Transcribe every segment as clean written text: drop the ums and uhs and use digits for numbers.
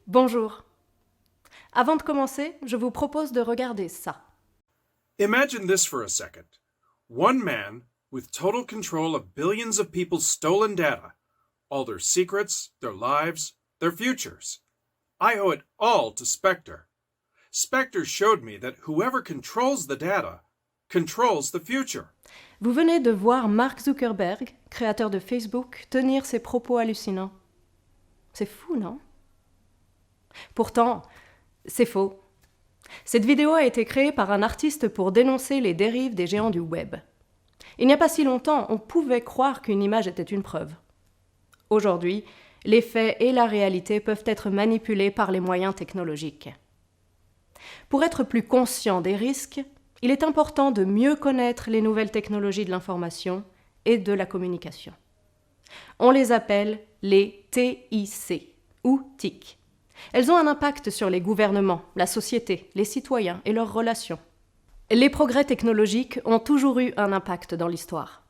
Bonjour. Avant de commencer, je vous propose de regarder ça. Imagine this for a second. One man with total control of billions of people's stolen data, all their secrets, their lives, their futures. I owe it all to Spectre. Spectre showed me that whoever controls the data controls the future. Vous venez de voir Mark Zuckerberg, créateur de Facebook, tenir ces propos hallucinants. C'est fou, non ? Pourtant, c'est faux. Cette vidéo a été créée par un artiste pour dénoncer les dérives des géants du web. Il n'y a pas si longtemps, on pouvait croire qu'une image était une preuve. Aujourd'hui, les faits et la réalité peuvent être manipulés par les moyens technologiques. Pour être plus conscient des risques, il est important de mieux connaître les nouvelles technologies de l'information et de la communication. On les appelle les TIC ou TIC. Elles ont un impact sur les gouvernements, la société, les citoyens et leurs relations. Les progrès technologiques ont toujours eu un impact dans l'histoire.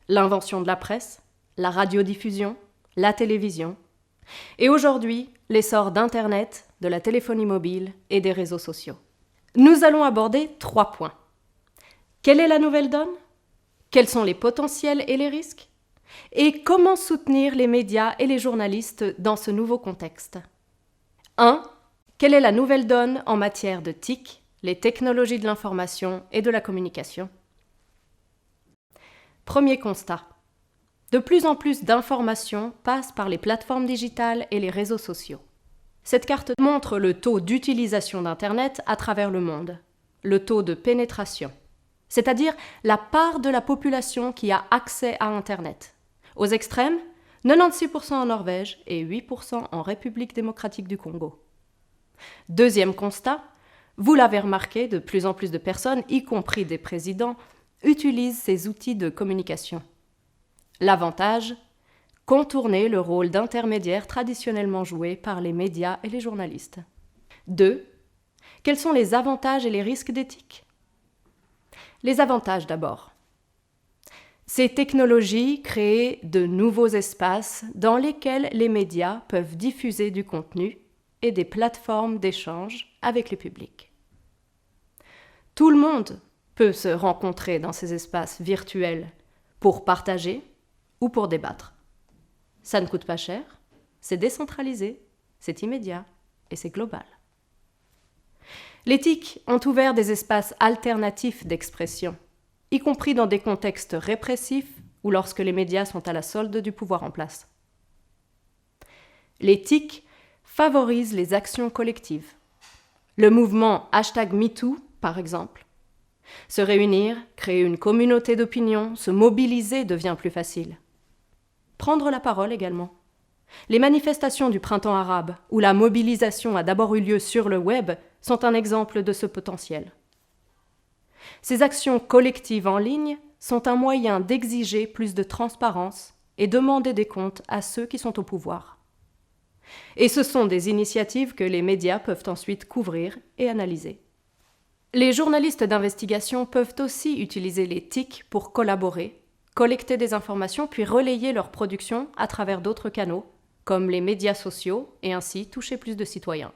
L'invention de la presse, la radiodiffusion, la télévision, et aujourd'hui, l'essor d'Internet, de la téléphonie mobile et des réseaux sociaux. Nous allons aborder 3 points. Quelle est la nouvelle donne ? Quels sont les potentiels et les risques ? Et comment soutenir les médias et les journalistes dans ce nouveau contexte ? 1. Quelle est la nouvelle donne en matière de TIC, les technologies de l'information et de la communication ? Premier constat. De plus en plus d'informations passent par les plateformes digitales et les réseaux sociaux. Cette carte montre le taux d'utilisation d'Internet à travers le monde, le taux de pénétration, c'est-à-dire la part de la population qui a accès à Internet. Aux extrêmes, 96% en Norvège et 8% en République démocratique du Congo. Deuxième constat, vous l'avez remarqué, de plus en plus de personnes, y compris des présidents, utilisent ces outils de communication. L'avantage, contourner le rôle d'intermédiaire traditionnellement joué par les médias et les journalistes. 2. Quels sont les avantages et les risques d'éthique ? Les avantages d'abord. Ces technologies créent de nouveaux espaces dans lesquels les médias peuvent diffuser du contenu et des plateformes d'échange avec le public. Tout le monde peut se rencontrer dans ces espaces virtuels pour partager ou pour débattre. Ça ne coûte pas cher, c'est décentralisé, c'est immédiat et c'est global. Les TIC ont ouvert des espaces alternatifs d'expression, y compris dans des contextes répressifs ou lorsque les médias sont à la solde du pouvoir en place. Les TIC favorisent les actions collectives. Le mouvement #MeToo, par exemple. Se réunir, créer une communauté d'opinion, se mobiliser devient plus facile. Prendre la parole également. Les manifestations du printemps arabe, où la mobilisation a d'abord eu lieu sur le web, sont un exemple de ce potentiel. Ces actions collectives en ligne sont un moyen d'exiger plus de transparence et demander des comptes à ceux qui sont au pouvoir. Et ce sont des initiatives que les médias peuvent ensuite couvrir et analyser. Les journalistes d'investigation peuvent aussi utiliser les TIC pour collaborer, collecter des informations puis relayer leur production à travers d'autres canaux, comme les médias sociaux, et ainsi toucher plus de citoyens.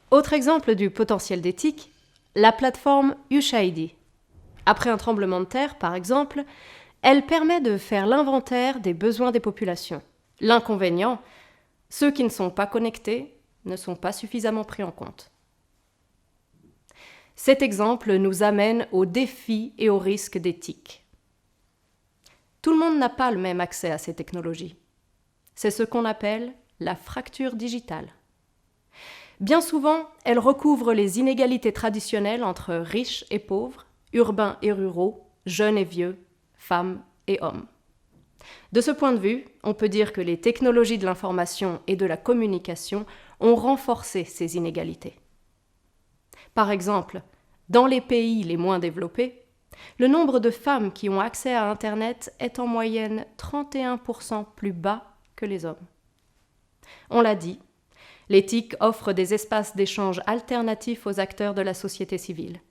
Autre exemple du potentiel des TIC, la plateforme Ushahidi. Après un tremblement de terre, par exemple, elle permet de faire l'inventaire des besoins des populations. L'inconvénient, ceux qui ne sont pas connectés ne sont pas suffisamment pris en compte. Cet exemple nous amène aux défis et aux risques des TIC. Tout le monde n'a pas le même accès à ces technologies. C'est ce qu'on appelle la fracture digitale. Bien souvent, elle recouvre les inégalités traditionnelles entre riches et pauvres, urbains et ruraux, jeunes et vieux, femmes et hommes. De ce point de vue, on peut dire que les technologies de l'information et de la communication ont renforcé ces inégalités. Par exemple, dans les pays les moins développés, le nombre de femmes qui ont accès à Internet est en moyenne 31% plus bas que les hommes. On l'a dit, les TIC offrent des espaces d'échange alternatifs aux acteurs de la société civile.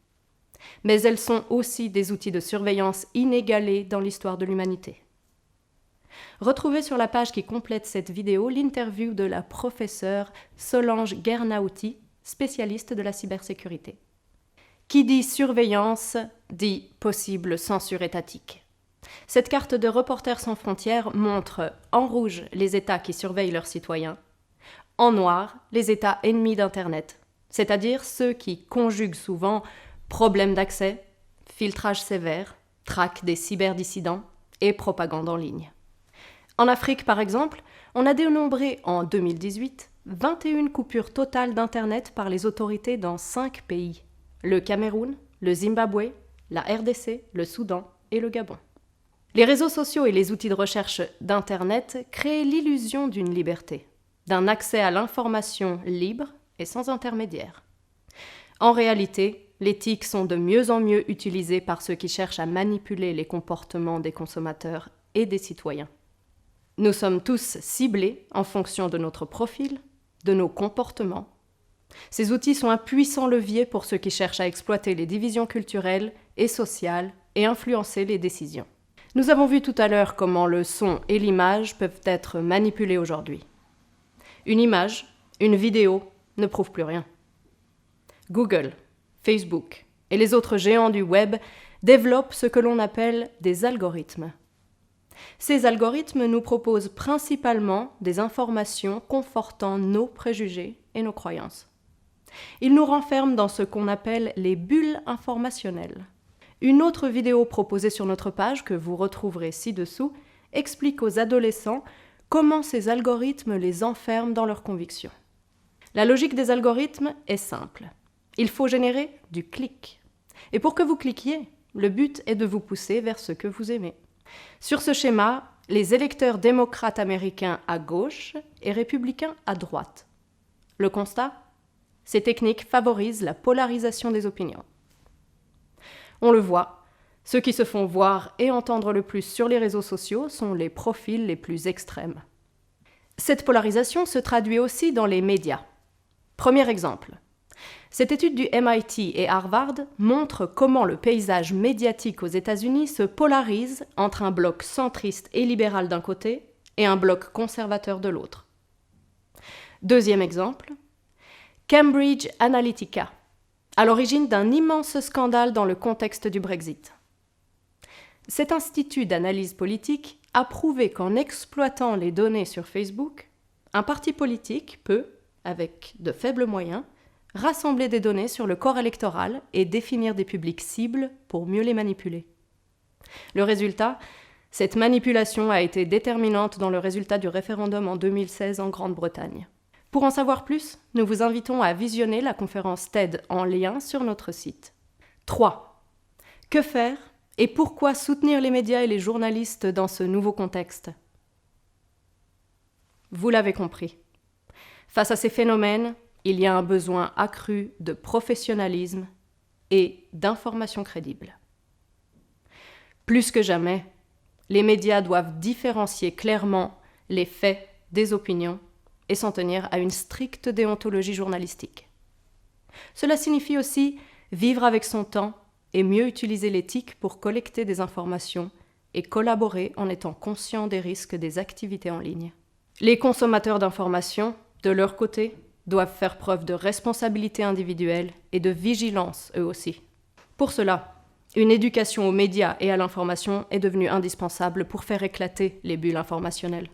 Mais elles sont aussi des outils de surveillance inégalés dans l'histoire de l'humanité. Retrouvez sur la page qui complète cette vidéo l'interview de la professeure Solange Guernauty, spécialiste de la cybersécurité. Qui dit surveillance dit possible censure étatique. Cette carte de Reporters sans frontières montre en rouge les États qui surveillent leurs citoyens, en noir les États ennemis d'Internet, c'est-à-dire ceux qui conjuguent souvent problèmes d'accès, filtrage sévère, traque des cyberdissidents et propagande en ligne. En Afrique, par exemple, on a dénombré en 2018 21 coupures totales d'Internet par les autorités dans 5 pays. Le Cameroun, le Zimbabwe, la RDC, le Soudan et le Gabon. Les réseaux sociaux et les outils de recherche d'Internet créent l'illusion d'une liberté, d'un accès à l'information libre et sans intermédiaire. En réalité, les TIC sont de mieux en mieux utilisés par ceux qui cherchent à manipuler les comportements des consommateurs et des citoyens. Nous sommes tous ciblés en fonction de notre profil, de nos comportements. Ces outils sont un puissant levier pour ceux qui cherchent à exploiter les divisions culturelles et sociales et influencer les décisions. Nous avons vu tout à l'heure comment le son et l'image peuvent être manipulés aujourd'hui. Une image, une vidéo ne prouvent plus rien. Google, Facebook et les autres géants du web développent ce que l'on appelle des algorithmes. Ces algorithmes nous proposent principalement des informations confortant nos préjugés et nos croyances. Ils nous renferment dans ce qu'on appelle les bulles informationnelles. Une autre vidéo proposée sur notre page, que vous retrouverez ci-dessous, explique aux adolescents comment ces algorithmes les enferment dans leurs convictions. La logique des algorithmes est simple. Il faut générer du clic. Et pour que vous cliquiez, le but est de vous pousser vers ce que vous aimez. Sur ce schéma, les électeurs démocrates américains à gauche et républicains à droite. Le constat ? Ces techniques favorisent la polarisation des opinions. On le voit, ceux qui se font voir et entendre le plus sur les réseaux sociaux sont les profils les plus extrêmes. Cette polarisation se traduit aussi dans les médias. Premier exemple. Cette étude du MIT et Harvard montre comment le paysage médiatique aux États-Unis se polarise entre un bloc centriste et libéral d'un côté et un bloc conservateur de l'autre. Deuxième exemple. Cambridge Analytica, à l'origine d'un immense scandale dans le contexte du Brexit. Cet institut d'analyse politique a prouvé qu'en exploitant les données sur Facebook, un parti politique peut, avec de faibles moyens, rassembler des données sur le corps électoral et définir des publics cibles pour mieux les manipuler. Le résultat, cette manipulation a été déterminante dans le résultat du référendum en 2016 en Grande-Bretagne. Pour en savoir plus, nous vous invitons à visionner la conférence TED en lien sur notre site. 3. Que faire et pourquoi soutenir les médias et les journalistes dans ce nouveau contexte ? Vous l'avez compris. Face à ces phénomènes, il y a un besoin accru de professionnalisme et d'informations crédibles. Plus que jamais, les médias doivent différencier clairement les faits des opinions et s'en tenir à une stricte déontologie journalistique. Cela signifie aussi vivre avec son temps et mieux utiliser l'éthique pour collecter des informations et collaborer en étant conscient des risques des activités en ligne. Les consommateurs d'informations, de leur côté, doivent faire preuve de responsabilité individuelle et de vigilance eux aussi. Pour cela, une éducation aux médias et à l'information est devenue indispensable pour faire éclater les bulles informationnelles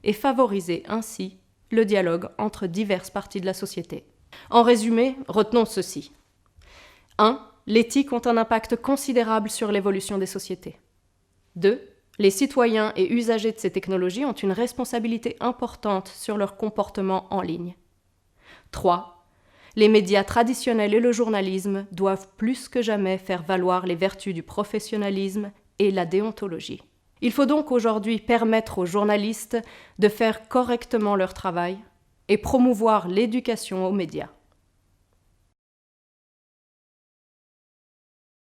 et favoriser ainsi le dialogue entre diverses parties de la société. En résumé, retenons ceci. 1. L'éthique ont un impact considérable sur l'évolution des sociétés. 2. Les citoyens et usagers de ces technologies ont une responsabilité importante sur leur comportement en ligne. 3. Les médias traditionnels et le journalisme doivent plus que jamais faire valoir les vertus du professionnalisme et la déontologie. Il faut donc aujourd'hui permettre aux journalistes de faire correctement leur travail et promouvoir l'éducation aux médias.